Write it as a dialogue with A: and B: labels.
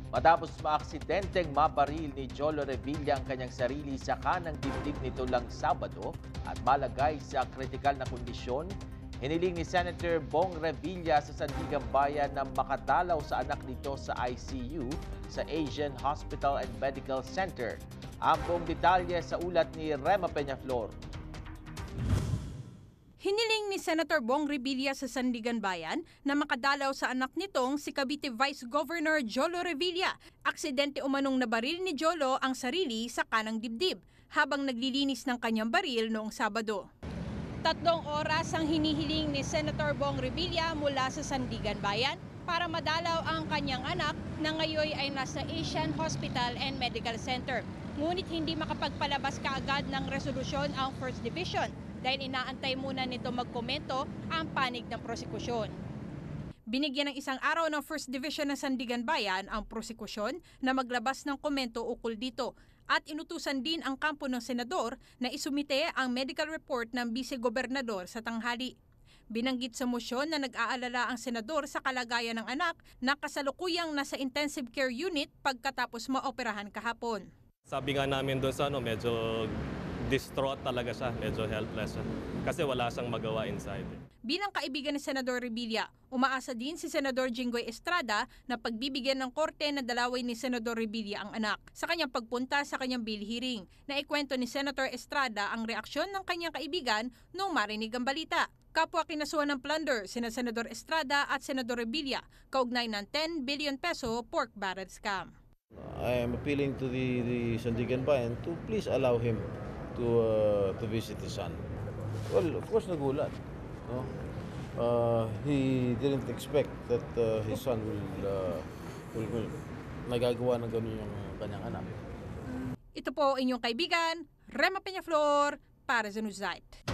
A: Matapos maaksidenteng mabaril ni Jolo Revilla ang kanyang sarili sa kanang dibdib nito lang Sabado at malagay sa kritikal na kondisyon, hiniling ni Senator Bong Revilla sa Sandigan Bayan na makadalaw sa anak nito sa ICU sa Asian Hospital and Medical Center. Ang buong detalye sa ulat ni Rema Peñaflor.
B: Hiniling ni Senator Bong Revilla sa Sandigan Bayan na makadalaw sa anak nitong si Cavite Vice Governor Jolo Revilla. Aksidente umanong nabaril ni Jolo ang sarili sa kanang dibdib habang naglilinis ng kanyang baril noong Sabado. 3 oras ang hinihiling ni Senator Bong Revilla mula sa Sandigan Bayan para madalaw ang kanyang anak na ngayon ay nasa Asian Hospital and Medical Center. Ngunit hindi makapagpalabas kaagad ng resolusyon ang First Division dahil inaantay muna nito magkomento ang panig ng prosekusyon. Binigyan ng isang araw ng First Division ng Sandigan Bayan ang prosekusyon na maglabas ng komento ukol dito at inutusan din ang kampo ng senador na isumite ang medical report ng vice-gobernador sa tanghali. Binanggit sa mosyon na nag-aalala ang senador sa kalagayan ng anak na kasalukuyang nasa intensive care unit pagkatapos maoperahan kahapon.
C: Sabi nga namin doon sa medyo distraught talaga siya, medyo helpless siya. Kasi wala siyang magawa inside.
B: Bilang kaibigan ni Senador Revilla, umaasa din si Senador Jinggoy Estrada na pagbibigyan ng korte na dalawin ni Senador Revilla ang anak. Sa kanyang pagpunta sa kanyang bail hearing, naikwento ni Senator Estrada ang reaksyon ng kanyang kaibigan noong marinig ang balita. Kapwa kinasuhan ng plunder sina Senador Estrada at Senador Revilla, kaugnay ng 10 billion peso pork barrel scam.
D: I am appealing to the Sandigan Bayan to please allow him to visit his son. Well, of course, nagulat. No? He didn't expect that his son will nagagawa ng ganun yung kanyang anak.
B: Ito po inyong kaibigan, Rema Peñaflor, para sa Newsnight.